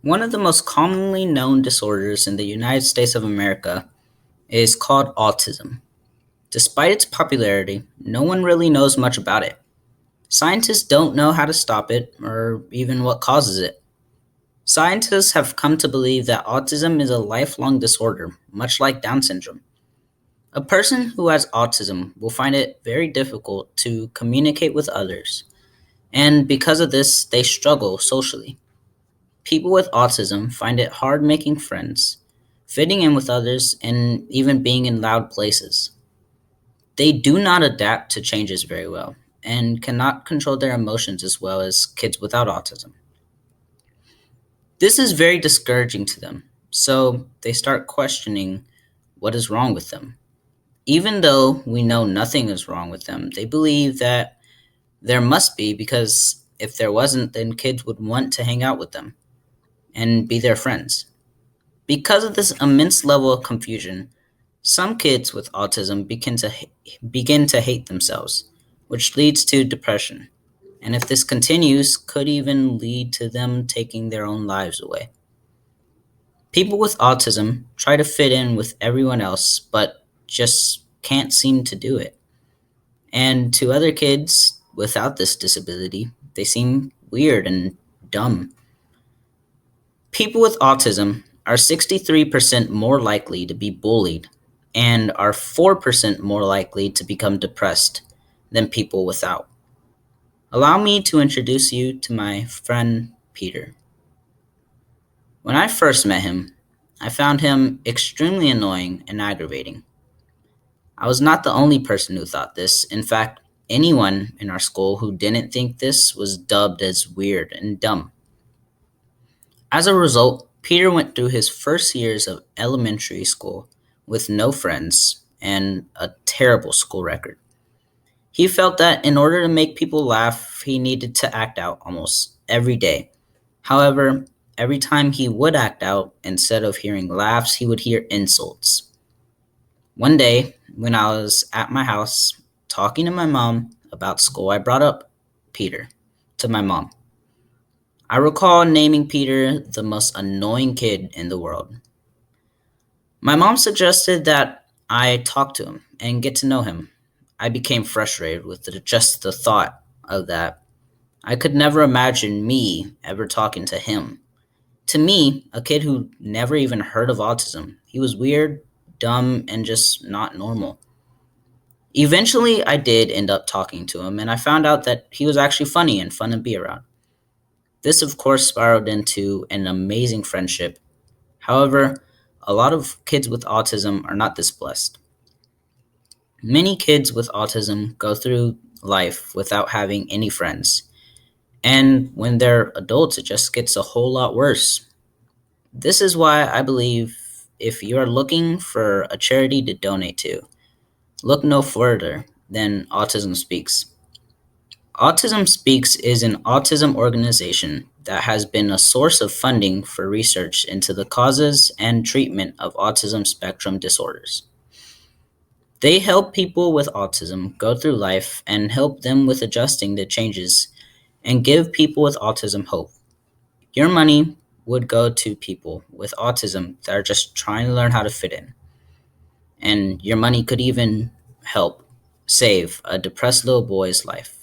One of the most commonly known disorders in the United States of America is called autism. Despite its popularity, no one really knows much about it. Scientists don't know how to stop it or even what causes it. Scientists have come to believe that autism is a lifelong disorder, much like Down syndrome. A person who has autism will find it very difficult to communicate with others, and because of this, they struggle socially. People with autism find it hard making friends, fitting in with others, and even being in loud places. They do not adapt to changes very well and cannot control their emotions as well as kids without autism. This is very discouraging to them, so they start questioning what is wrong with them. Even though we know nothing is wrong with them, they believe that there must be because if there wasn't, then kids would want to hang out with them and be their friends. Because of this immense level of confusion, some kids with autism begin to hate themselves, which leads to depression. And if this continues, could even lead to them taking their own lives away. People with autism try to fit in with everyone else, but just can't seem to do it. And to other kids without this disability, they seem weird and dumb. People with autism are 63% more likely to be bullied and are 4% more likely to become depressed than people without. Allow me to introduce you to my friend Peter. When I first met him, I found him extremely annoying and aggravating. I was not the only person who thought this. In fact, anyone in our school who didn't think this was dubbed as weird and dumb. As a result, Peter went through his first years of elementary school with no friends and a terrible school record. He felt that in order to make people laugh, he needed to act out almost every day. However, every time he would act out, instead of hearing laughs, he would hear insults. One day, when I was at my house talking to my mom about school, I brought up Peter to my mom. I recall naming Peter the most annoying kid in the world. My mom suggested that I talk to him and get to know him. I became frustrated with just the thought of that. I could never imagine me ever talking to him. To me, a kid who never even heard of autism, he was weird, dumb, and just not normal. Eventually, I did end up talking to him, and I found out that he was actually funny and fun to be around. This, of course, spiraled into an amazing friendship. However, a lot of kids with autism are not this blessed. Many kids with autism go through life without having any friends, and when they're adults, it just gets a whole lot worse. This is why I believe if you are looking for a charity to donate to, look no further than Autism Speaks. Autism Speaks is an autism organization that has been a source of funding for research into the causes and treatment of autism spectrum disorders. They help people with autism go through life and help them with adjusting to changes and give people with autism hope. Your money would go to people with autism that are just trying to learn how to fit in. And your money could even help save a depressed little boy's life.